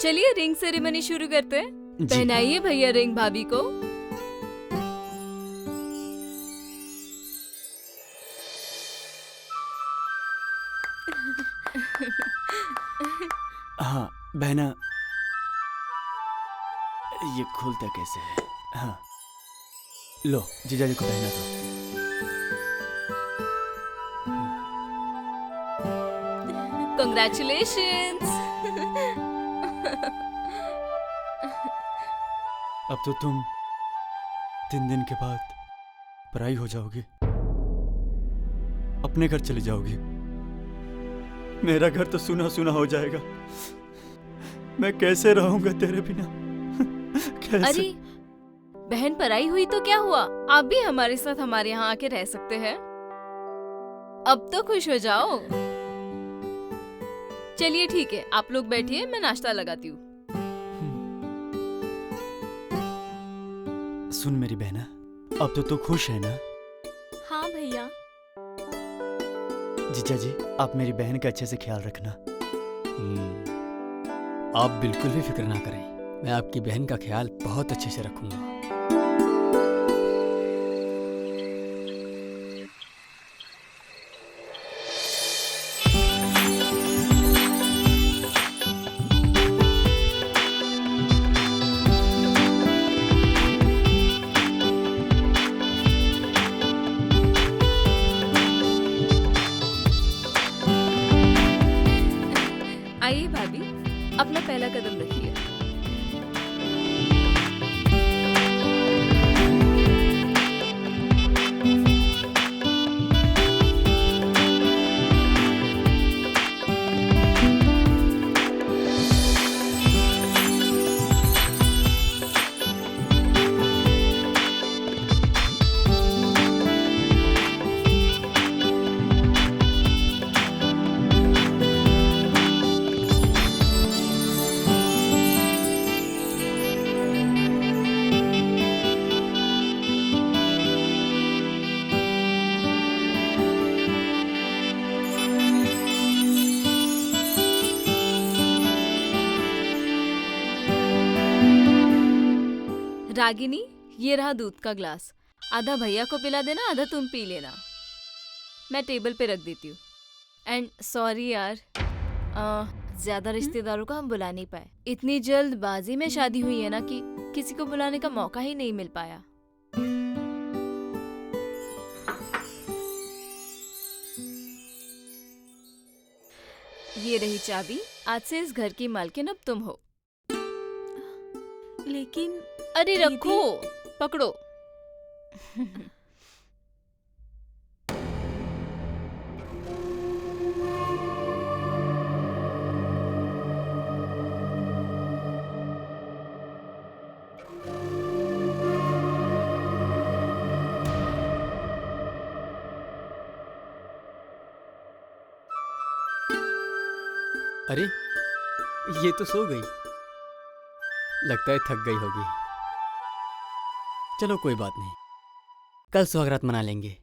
चलिए ring ceremony शुरू करते हैं। जी। पहनाइए भैया रिंग भाभी को। हाँ बहना, ये खोलता कैसे है? हाँ लो, जीजा जी को पहना दो। Congratulations! अब तो तुम 3 दिन के बाद पराई हो जाओगी, अपने घर चली जाओगी। मेरा घर तो सुना सुना हो जाएगा। मैं कैसे रहूंगा तेरे बिना? कैसे? अरे बहन पराई हुई तो क्या हुआ, आप भी हमारे साथ हमारे यहाँ आके रह सकते हैं। अब तो खुश हो जाओ। चलिए ठीक है, आप लोग बैठिए, मैं नाश्ता लगाती हूँ। सुन मेरी बहना, अब तो तू खुश है ना? हाँ भैया। जीजा जी, आप मेरी बहन का अच्छे से ख्याल रखना। आप बिल्कुल भी फिक्र ना करें, मैं आपकी बहन का ख्याल बहुत अच्छे से रखूंगा। आइए भाभी, अपना पहला कदम रखिए। रागिनी, ये रहा दूध का ग्लास। आधा भैया को पिला देना, आधा तुम पी लेना। मैं टेबल पे रख देती हूँ। एंड सॉरी यार, ज्यादा रिश्तेदारों को हम बुला नहीं पाए। इतनी जल्दबाजी में शादी हुई है ना कि किसी को बुलाने का मौका ही नहीं मिल पाया। ये रही चाबी, आज से इस घर की मालकिन अब तुम हो। लेकिन अरे दीदी- रखो, पकड़ो। अरे ये तो सो गई, लगता है थक गई होगी। चलो कोई बात नहीं, कल सुहागरात मना लेंगे।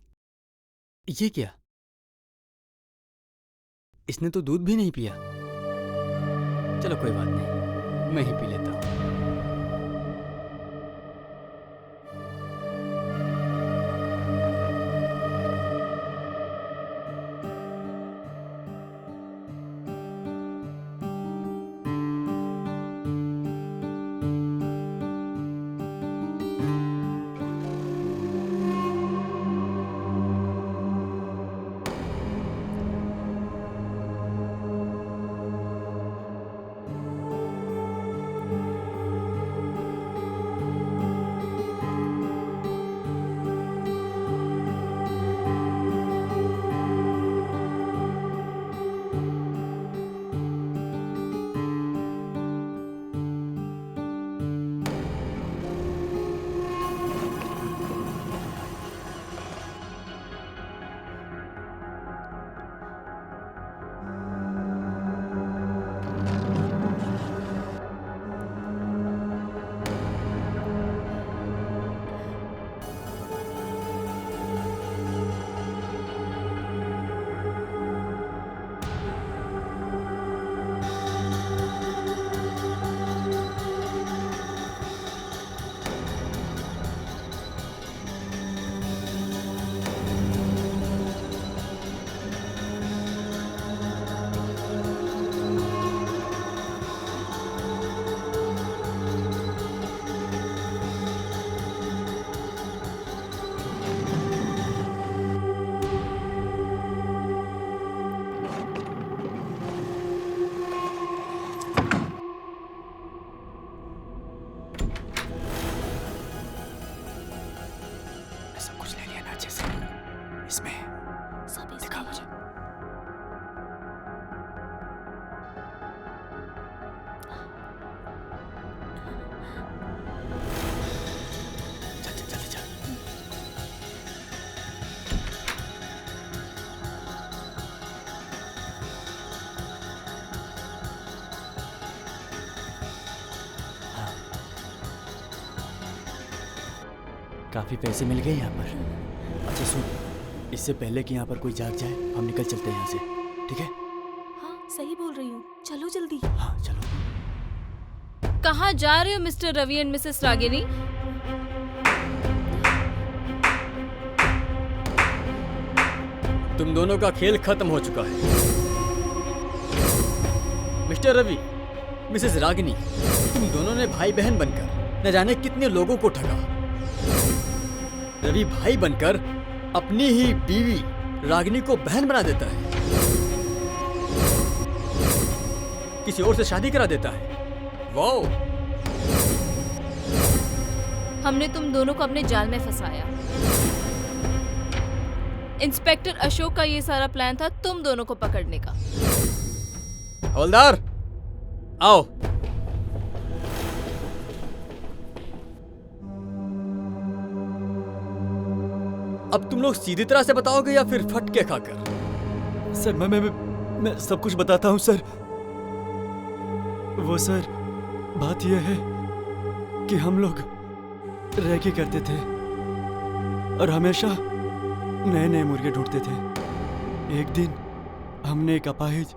ये क्या, इसने तो दूध भी नहीं पिया। चलो कोई बात नहीं, मैं ही पी लेता हूँ। काफी पैसे मिल गए यहाँ पर। अच्छा सुन, इससे पहले कि यहाँ पर कोई जाग जाए हम निकल चलते हैं यहाँ से, ठीक है? हाँ सही बोल रही हूँ, चलो जल्दी। हाँ चलो। कहाँ जा रहे हो mister Ravi and Mrs Ragini? तुम दोनों का खेल खत्म हो चुका है। मिस्टर रवि, मिसेस रागिनी, तुम दोनों ने भाई बहन बनकर न जाने कितने लोगों को ठगा। रवि भाई बनकर अपनी ही बीवी रागिनी को बहन बना देता है, किसी और से शादी करा देता है। वाओ! हमने तुम दोनों को अपने जाल में फंसाया। इंस्पेक्टर अशोक का ये सारा प्लान था तुम दोनों को पकड़ने का। हवलदार, आओ। अब तुम लोग सीधी तरह से बताओगे या फिर फटके खाकर? सर मैं सब कुछ बताता हूँ सर। वो सर, बात यह है कि हम लोग रैकी करते थे और हमेशा नए नए मुर्गे ढूंढते थे। एक दिन हमने एक अपाहिज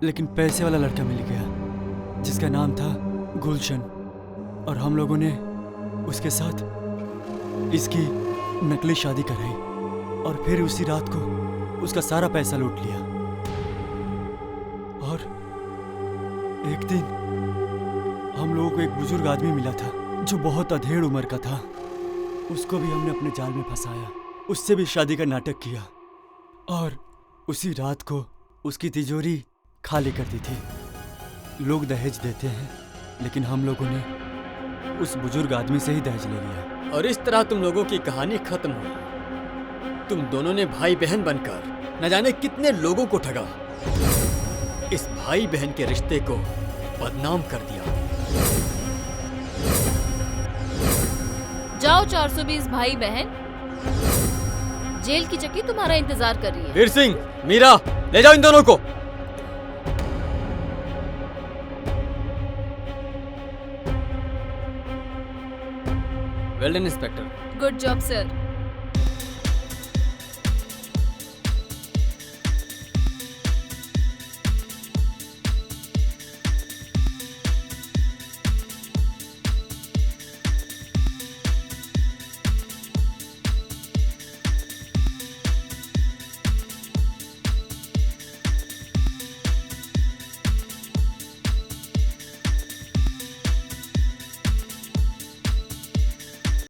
लेकिन पैसे वाला लड़का मिल गया जिसका नाम था गुलशन, और हम लोगों ने उसके साथ इसकी नकली शादी कराई और फिर उसी रात को उसका सारा पैसा लूट लिया। और एक दिन हम लोगों को एक बुजुर्ग आदमी मिला था जो बहुत अधेड़ उम्र का था। उसको भी हमने अपने जाल में फंसाया, उससे भी शादी का नाटक किया और उसी रात को उसकी तिजोरी खाली कर दी थी। लोग दहेज देते हैं लेकिन हम लोगों ने उस बुजुर्ग आदमी से ही दहेज ले लिया। और इस तरह तुम लोगों की कहानी खत्म हुई। तुम दोनों ने भाई बहन बनकर न जाने कितने लोगों को ठगा, इस भाई बहन के रिश्ते को बदनाम कर दिया। जाओ 420 भाई बहन, जेल की चक्की तुम्हारा इंतजार कर रही है। वीर सिंह, मीरा, ले जाओ इन दोनों को। Well done inspector. Good job sir.